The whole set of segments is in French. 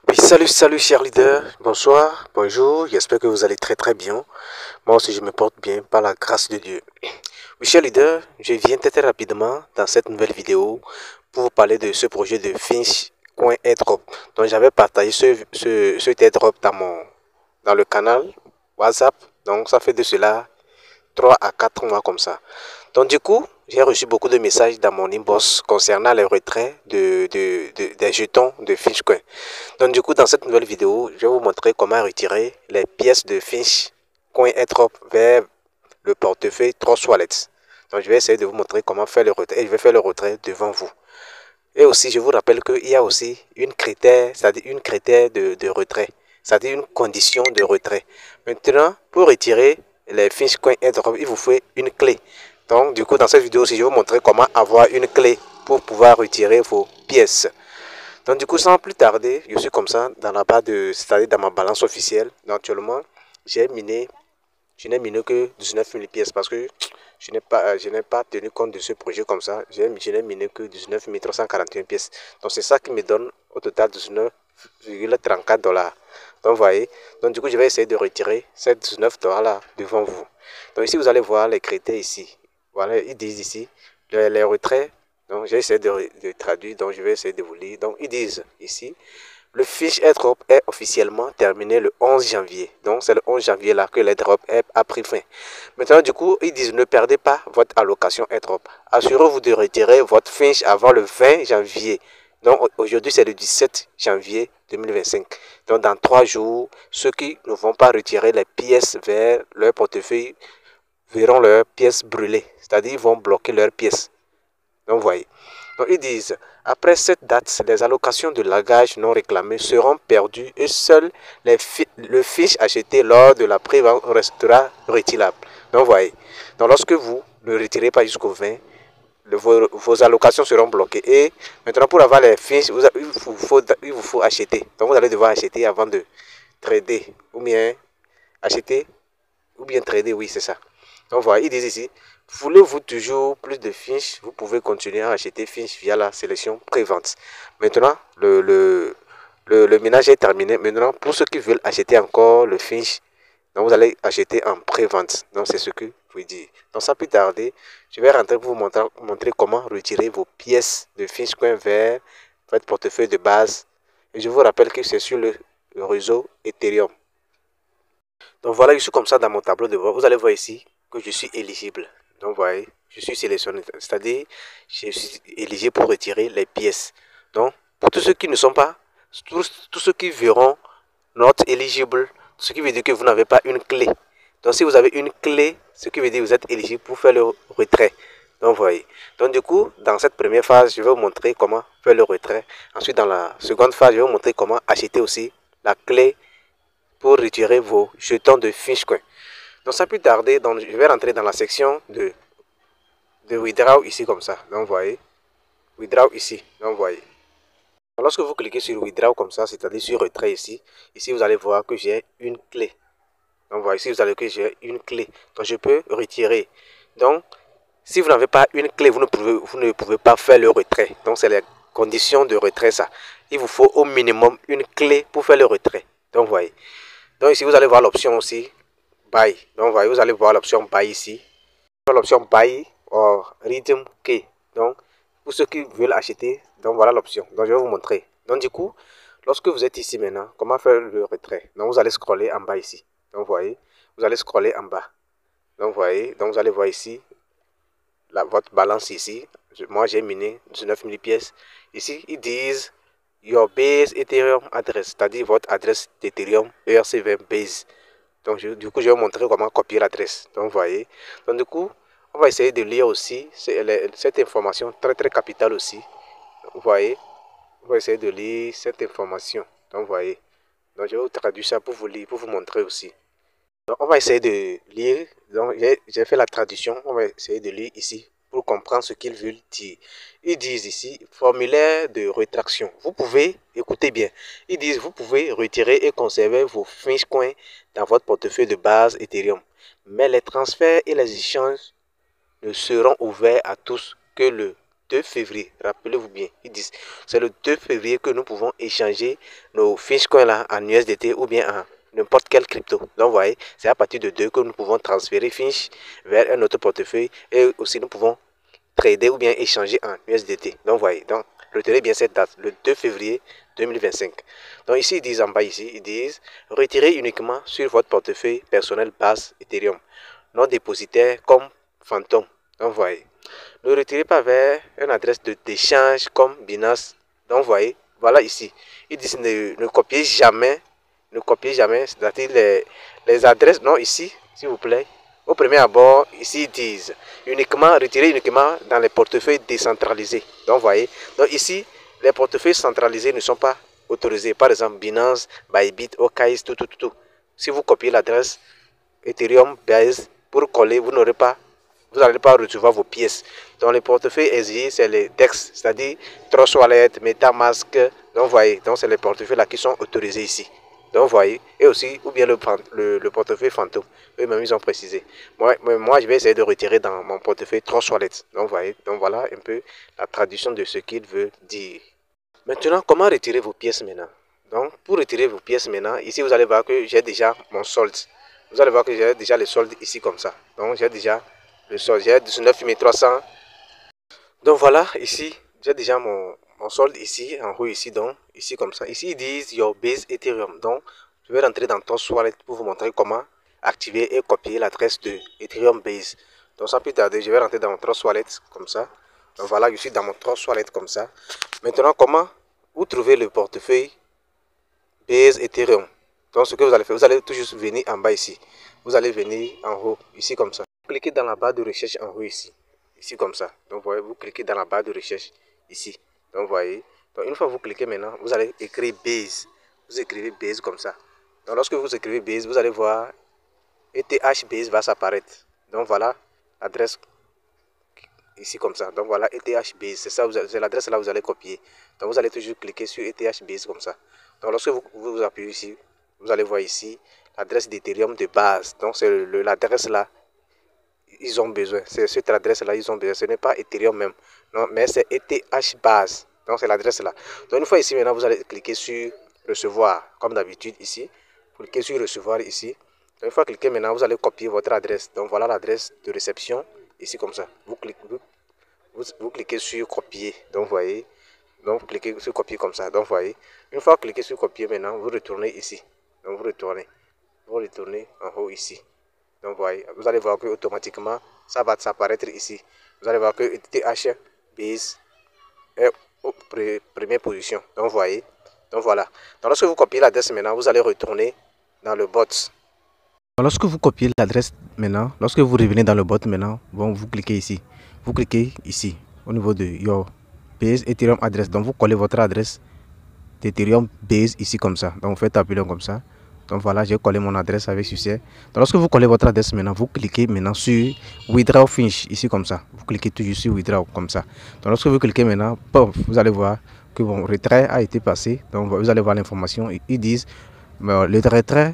Oui, salut chers leaders, bonsoir, bonjour, j'espère que vous allez très bien. Moi aussi je me porte bien par la grâce de Dieu. Oui, chers leaders, je viens très rapidement dans cette nouvelle vidéo pour vous parler de ce projet de Finch.Coin Airdrop. Donc j'avais partagé ce airdrop dans le canal WhatsApp, donc ça fait de cela 3 à 4 mois comme ça. Donc du coup, j'ai reçu beaucoup de messages dans mon inbox concernant les retraits des jetons de Finchcoin. Donc du coup, dans cette nouvelle vidéo, je vais vous montrer comment retirer les pièces de Finchcoin Airdrop vers le portefeuille Trust Wallet. Donc je vais essayer de vous montrer comment faire le retrait et je vais faire le retrait devant vous. Et aussi, je vous rappelle qu'il y a aussi une critère, c'est-à-dire une critère de retrait, c'est-à-dire une condition de retrait. Maintenant, pour retirer les Finchcoin Airdrop, il vous faut une clé. Donc, du coup, dans cette vidéo aussi, je vais vous montrer comment avoir une clé pour pouvoir retirer vos pièces. Donc, du coup, sans plus tarder, je suis comme ça dans la barre c'est-à-dire dans ma balance officielle. Donc, actuellement, je n'ai miné que 19 000 pièces parce que je n'ai pas tenu compte de ce projet comme ça. Je n'ai miné que 19 341 pièces. Donc, c'est ça qui me donne au total 19,34 dollars. Donc, vous voyez. Donc, du coup, je vais essayer de retirer ces 19 dollars là devant vous. Donc, ici, vous allez voir les critères ici. Voilà, ils disent ici les retraits. Donc, j'ai essayé de traduire. Donc, je vais essayer de vous lire. Donc, ils disent ici le fiche airdrop est officiellement terminé le 11 janvier. Donc, c'est le 11 janvier là que l'airdrop a pris fin. Maintenant, du coup, ils disent ne perdez pas votre allocation airdrop. Assurez-vous de retirer votre fiche avant le 20 janvier. Donc, aujourd'hui, c'est le 17 janvier 2025. Donc, dans 3 jours, ceux qui ne vont pas retirer les pièces vers leur portefeuille verront leurs pièces brûlées. C'est-à-dire, ils vont bloquer leurs pièces. Donc, vous voyez. Donc, ils disent, après cette date, les allocations de lagage non réclamées seront perdues et seul le fiche acheté lors de la prévente restera retirable. Donc, vous voyez. Donc, lorsque vous ne retirez pas jusqu'au 20, vos allocations seront bloquées. Et maintenant, pour avoir les fiches, il vous faut acheter. Donc, vous allez devoir acheter avant de trader. Ou bien acheter, ou bien trader, oui, c'est ça. Donc voilà, ils disent ici, voulez-vous toujours plus de fiches, vous pouvez continuer à acheter fiches via la sélection pré-vente. Maintenant, le ménage est terminé. Maintenant, pour ceux qui veulent acheter encore le fiche, donc vous allez acheter en pré-vente. Donc c'est ce que je vous dis. Donc sans plus tarder, je vais rentrer pour vous montrer comment retirer vos pièces de fiche coin vers votre portefeuille de base. Et je vous rappelle que c'est sur le réseau Ethereum. Donc voilà, je suis comme ça dans mon tableau de bord. Vous allez voir ici que je suis éligible. Donc vous voyez, je suis sélectionné. C'est-à-dire, je suis éligible pour retirer les pièces. Donc, pour tous ceux qui ne sont pas, tous ceux qui verront not eligible, ce qui veut dire que vous n'avez pas une clé. Donc si vous avez une clé, ce qui veut dire que vous êtes éligible pour faire le retrait. Donc vous voyez. Donc du coup, dans cette première phase, je vais vous montrer comment faire le retrait. Ensuite, dans la seconde phase, je vais vous montrer comment acheter aussi la clé pour retirer vos jetons de Finchcoin. Donc sans plus tarder, je vais rentrer dans la section de withdraw ici comme ça. Donc vous voyez, withdraw ici. Donc vous voyez. Donc, lorsque vous cliquez sur withdraw comme ça, c'est-à-dire sur retrait ici, ici vous allez voir que j'ai une clé. Donc voilà, ici vous allez voir que j'ai une clé. Donc je peux retirer. Donc si vous n'avez pas une clé, vous ne pouvez pas faire le retrait. Donc c'est les conditions de retrait ça. Il vous faut au minimum une clé pour faire le retrait. Donc vous voyez. Donc ici vous allez voir l'option aussi buy. Donc voyez, vous allez voir l'option buy ici. L'option buy ou redeem key. Donc pour ceux qui veulent acheter, donc voilà l'option. Donc je vais vous montrer. Donc du coup, lorsque vous êtes ici maintenant, comment faire le retrait? Donc vous allez scroller en bas ici. Donc vous voyez, vous allez scroller en bas. Donc vous voyez, donc vous allez voir ici votre balance ici. Moi j'ai miné 19 000 pièces. Ici ils disent your base Ethereum address, c'est-à-dire votre adresse d'Ethereum ERC20 base. Donc, du coup, je vais vous montrer comment copier l'adresse. Donc, vous voyez. Donc, du coup, on va essayer de lire aussi cette information très capitale aussi. Vous voyez. On va essayer de lire cette information. Donc, vous voyez. Donc, je vais vous traduire ça pour vous lire, pour vous montrer aussi. Donc, on va essayer de lire. Donc, j'ai fait la traduction. On va essayer de lire ici pour comprendre ce qu'ils veulent dire. Ils disent ici, formulaire de rétraction. Vous pouvez, écoutez bien, ils disent, vous pouvez retirer et conserver vos Finchcoin dans votre portefeuille de base Ethereum. Mais les transferts et les échanges ne seront ouverts à tous que le 2 février. Rappelez-vous bien, ils disent c'est le 2 février que nous pouvons échanger nos fiches coins là en USDT ou bien en n'importe quel crypto. Donc, vous voyez, c'est à partir de 2 que nous pouvons transférer fiches vers un autre portefeuille et aussi nous pouvons trader ou bien échanger en USDT. Donc, vous voyez, donc, retenez bien cette date, le 2 février 2025. Donc, ici, ils disent en bas, ici, ils disent retirez uniquement sur votre portefeuille personnel base Ethereum, non dépositaire comme Phantom. Donc, vous voyez, ne retirez pas vers une adresse d'échange comme Binance. Donc, vous voyez, voilà ici, ils disent ne copiez jamais. Ne copiez jamais, c'est-à-dire les adresses, non, ici, s'il vous plaît. Au premier abord, ici, ils disent uniquement, retirer uniquement dans les portefeuilles décentralisés. Donc, vous voyez, donc ici, les portefeuilles centralisés ne sont pas autorisés. Par exemple, Binance, Bybit, OKX, tout. Si vous copiez l'adresse Ethereum Base pour coller, vous n'allez pas recevoir vos pièces. Dans les portefeuilles exigés, c'est les DEX, c'est-à-dire Trust Wallet, MetaMask. Donc, vous voyez, donc c'est les portefeuilles là qui sont autorisés ici. Donc, vous voyez, et aussi, ou bien le portefeuille fantôme. Eux-mêmes, ils ont précisé. Moi, je vais essayer de retirer dans mon portefeuille Trust Wallet. Donc, vous voyez, donc voilà un peu la traduction de ce qu'il veut dire. Maintenant, comment retirer vos pièces maintenant? Donc, pour retirer vos pièces maintenant, ici, vous allez voir que j'ai déjà mon solde. Vous allez voir que j'ai déjà le solde ici comme ça. Donc, j'ai déjà le solde. J'ai 19 300. Donc, voilà, ici, j'ai déjà mon solde ici, en haut ici, donc, ici comme ça. Ici, ils disent Your Base Ethereum. Donc, je vais rentrer dans Trust Wallet pour vous montrer comment activer et copier l'adresse de Ethereum Base. Donc, sans plus tarder, je vais rentrer dans mon Trust Wallet comme ça. Donc, voilà, je suis dans mon Trust Wallet comme ça. Maintenant, comment vous trouvez le portefeuille Base Ethereum? Donc, ce que vous allez faire, vous allez tout juste venir en bas ici. Vous allez venir en haut, ici comme ça. Cliquez dans la barre de recherche en haut ici. Ici comme ça. Donc, vous voyez, vous cliquez dans la barre de recherche ici. Donc, vous voyez. Donc, une fois que vous cliquez maintenant, vous allez écrire Base. Vous écrivez Base comme ça. Donc, lorsque vous écrivez Base, vous allez voir ETH Base va s'apparaître. Donc, voilà l'adresse ici comme ça. Donc, voilà ETH Base. C'est ça, c'est l'adresse là que vous allez copier. Donc, vous allez toujours cliquer sur ETH Base comme ça. Donc, lorsque vous appuyez ici, vous allez voir ici l'adresse d'Ethereum de base. Donc, c'est l'adresse là. Ils ont besoin, c'est cette adresse là, ils ont besoin, ce n'est pas Ethereum même, non, mais c'est ETH base, donc c'est l'adresse là. Donc une fois ici maintenant, vous allez cliquer sur recevoir, comme d'habitude ici, vous cliquez sur recevoir ici. Donc, une fois cliqué maintenant, vous allez copier votre adresse, donc voilà l'adresse de réception, ici comme ça, vous cliquez sur copier, donc vous voyez, donc vous cliquez sur copier comme ça, donc vous voyez, une fois cliqué sur copier maintenant, vous retournez ici, donc vous retournez en haut ici. Donc vous allez voir que automatiquement ça va s'apparaître ici. Vous allez voir que ETH Base est en première position. Donc vous voyez. Donc voilà. Donc lorsque vous copiez l'adresse maintenant, vous allez retourner dans le bot. Donc, lorsque vous copiez l'adresse maintenant, lorsque vous revenez dans le bot maintenant, bon, vous cliquez ici. Vous cliquez ici au niveau de Your Base Ethereum Address. Donc vous collez votre adresse d'Ethereum Base ici comme ça. Donc vous faites appuyer comme ça. Donc voilà, j'ai collé mon adresse avec succès. Donc lorsque vous collez votre adresse maintenant, vous cliquez maintenant sur Withdraw Finish, ici comme ça. Vous cliquez toujours sur Withdraw comme ça. Donc lorsque vous cliquez maintenant, vous allez voir que mon retrait a été passé. Donc vous allez voir l'information. Ils disent le retrait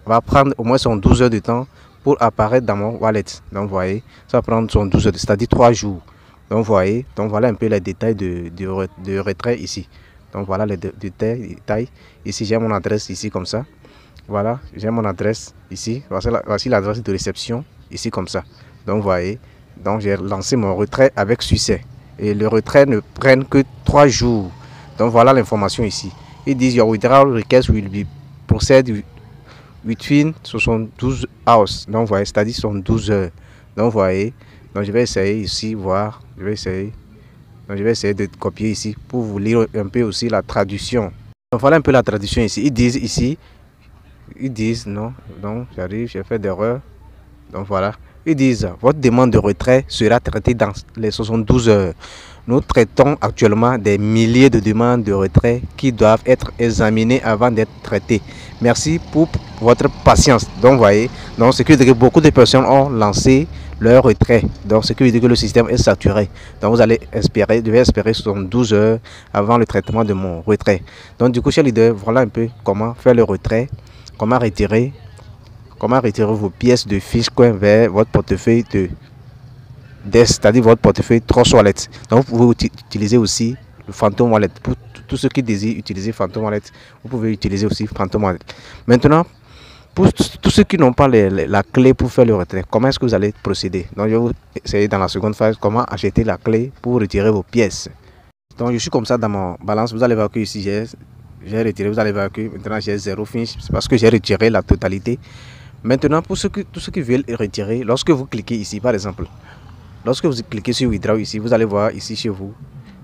va prendre au moins son 12 heures de temps pour apparaître dans mon wallet. Donc vous voyez, ça va prendre son 12 heures, c'est-à-dire 3 jours. Donc vous voyez, donc voilà un peu les détails de retrait ici. Donc voilà les détails. Ici j'ai mon adresse ici comme ça. Voilà, j'ai mon adresse ici. Voici l'adresse de réception ici comme ça. Donc vous voyez, donc j'ai lancé mon retrait avec succès. Et le retrait ne prenne que 3 jours. Donc voilà l'information ici. Ils disent your withdrawal request will be processed within 72 hours. Donc vous voyez, c'est-à-dire 72 heures. Donc vous voyez, donc je vais essayer ici, voir. Je vais essayer de copier ici pour vous lire un peu aussi la traduction. Donc voilà un peu la traduction ici. Ils disent ici. Ils disent non, donc j'arrive, j'ai fait d'erreur. Donc voilà, ils disent votre demande de retrait sera traitée dans les 72 heures. Nous traitons actuellement des milliers de demandes de retrait qui doivent être examinées avant d'être traitées. Merci pour votre patience. Donc vous voyez, donc ce qui veut dire que beaucoup de personnes ont lancé leur retrait. Donc ce qui veut dire que le système est saturé. Donc vous allez devez espérer 72 heures avant le traitement de mon retrait. Donc du coup, chers leaders, voilà un peu comment faire le retrait. Comment retirer vos pièces de fiches coin vers votre portefeuille c'est-à-dire votre portefeuille Trust Wallet. Donc vous pouvez utiliser aussi le Phantom Wallet. Pour tous ceux qui désirent utiliser Phantom Wallet, vous pouvez utiliser aussi Phantom Wallet. Maintenant, pour tous ceux qui n'ont pas la clé pour faire le retrait, comment est-ce que vous allez procéder? Donc je vais vous essayer dans la seconde phase comment acheter la clé pour retirer vos pièces. Donc je suis comme ça dans mon balance. Vous allez voir que ici j'ai retiré, vous allez voir que maintenant j'ai 0 finish, c'est parce que j'ai retiré la totalité. Maintenant pour tous ceux qui veulent retirer, lorsque vous cliquez ici par exemple, lorsque vous cliquez sur Withdraw ici, vous allez voir ici chez vous,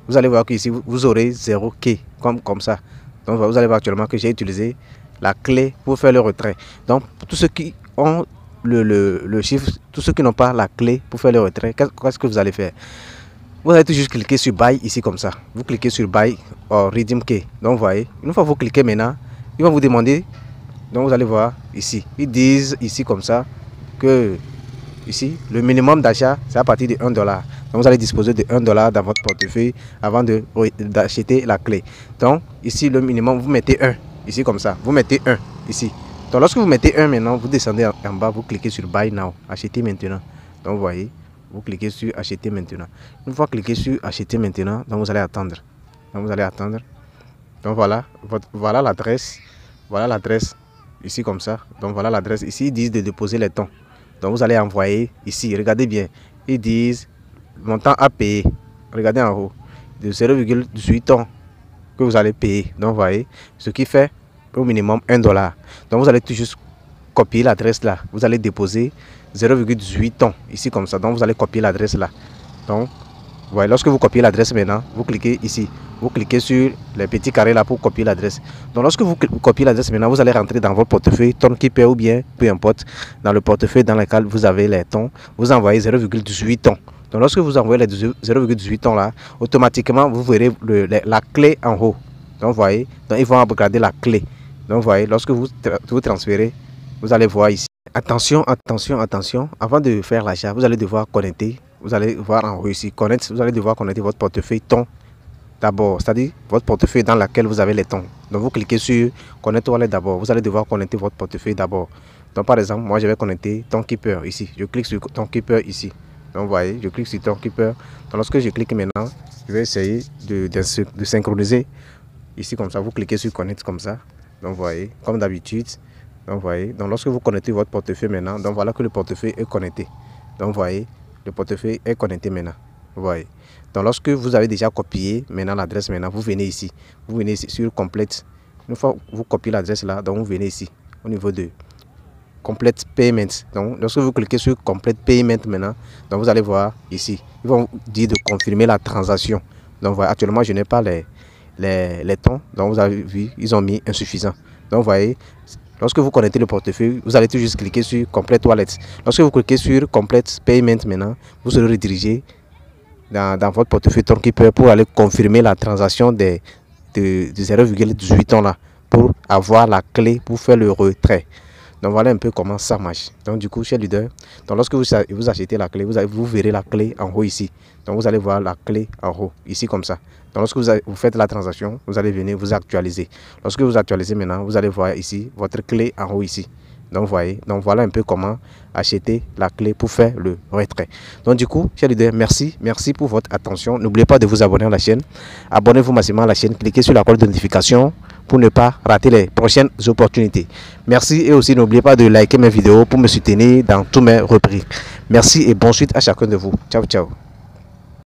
vous allez voir qu'ici vous aurez 0 key comme ça. Donc vous allez voir actuellement que j'ai utilisé la clé pour faire le retrait. Donc pour tous ceux qui ont le chiffre, tous ceux qui n'ont pas la clé pour faire le retrait, qu'est-ce que vous allez faire? Vous allez juste cliquer sur Buy ici comme ça. Vous cliquez sur Buy or Redeem Key. Donc vous voyez, une fois que vous cliquez maintenant, ils vont vous demander, donc vous allez voir ici, ils disent ici comme ça que ici le minimum d'achat c'est à partir de $1. Donc vous allez disposer de $1 dans votre portefeuille avant d'acheter la clé. Donc ici le minimum, vous mettez 1 ici comme ça, vous mettez 1 ici. Donc lorsque vous mettez 1 maintenant, vous descendez en bas, vous cliquez sur Buy Now, acheter maintenant. Donc vous voyez, vous cliquez sur acheter maintenant. Une fois cliqué sur acheter maintenant, donc vous allez attendre. Donc vous allez attendre. Donc voilà, voilà l'adresse. Voilà l'adresse ici comme ça. Donc voilà l'adresse. Ici ils disent de déposer les tons. Donc vous allez envoyer ici. Regardez bien. Ils disent montant à payer. Regardez en haut. De 0,18 tons que vous allez payer. Donc vous voyez. Ce qui fait au minimum $1. Donc vous allez tout juste copier l'adresse là. Vous allez déposer 0,18 tons ici comme ça. Donc vous allez copier l'adresse là. Donc voyez, lorsque vous copiez l'adresse maintenant, vous cliquez ici, vous cliquez sur les petits carrés là pour copier l'adresse. Donc lorsque vous copiez l'adresse maintenant, vous allez rentrer dans votre portefeuille TonKeeper ou bien peu importe, dans le portefeuille dans lequel vous avez les tons, vous envoyez 0,18 tons. Donc lorsque vous envoyez les 0,18 tons là, automatiquement vous verrez la clé en haut. Donc vous voyez, donc ils vont regarder la clé. Donc vous voyez, lorsque vous transférez, vous allez voir ici. Attention, attention, attention. Avant de faire l'achat, vous allez devoir connecter. Vous allez voir en haut ici, vous allez devoir connecter votre portefeuille ton d'abord, c'est-à-dire votre portefeuille dans lequel vous avez les tons. Donc vous cliquez sur Connect Wallet d'abord. Vous allez devoir connecter votre portefeuille d'abord. Donc par exemple, moi je vais connecter TonKeeper ici. Je clique sur TonKeeper ici. Donc vous voyez, je clique sur TonKeeper. Donc lorsque je clique maintenant, je vais essayer de synchroniser ici comme ça. Vous cliquez sur Connect comme ça. Donc vous voyez, comme d'habitude. Donc vous voyez, donc lorsque vous connectez votre portefeuille maintenant, donc voilà que le portefeuille est connecté. Donc vous voyez, le portefeuille est connecté maintenant. Vous voyez. Donc lorsque vous avez déjà copié maintenant l'adresse maintenant, vous venez ici. Vous venez ici sur Complete. Une fois que vous copiez l'adresse là, donc vous venez ici au niveau de Complete Payment. Donc lorsque vous cliquez sur Complete Payment maintenant, donc vous allez voir ici. Ils vont vous dire de confirmer la transaction. Donc voilà, actuellement je n'ai pas les tons. Donc vous avez vu, ils ont mis insuffisant. Donc vous voyez, lorsque vous connectez le portefeuille, vous allez tout juste cliquer sur Complete Wallet. Lorsque vous cliquez sur Complete Payment maintenant, vous serez redirigé dans votre portefeuille TonKeeper pour aller confirmer la transaction de 0,18 tons là, pour avoir la clé pour faire le retrait. Donc voilà un peu comment ça marche. Donc du coup, chez Leader, donc lorsque vous achetez la clé, vous verrez la clé en haut ici. Donc vous allez voir la clé en haut ici comme ça. Donc lorsque vous faites la transaction, vous allez venir vous actualiser. Lorsque vous actualisez maintenant, vous allez voir ici votre clé en haut ici. Donc vous voyez, donc voilà un peu comment acheter la clé pour faire le retrait. Donc du coup, chers leaders, merci pour votre attention. N'oubliez pas de vous abonner à la chaîne. Abonnez-vous massivement à la chaîne, cliquez sur la cloche de notification pour ne pas rater les prochaines opportunités. Merci et aussi n'oubliez pas de liker mes vidéos pour me soutenir dans tous mes rubriques. Merci et bonne suite à chacun de vous. Ciao, ciao.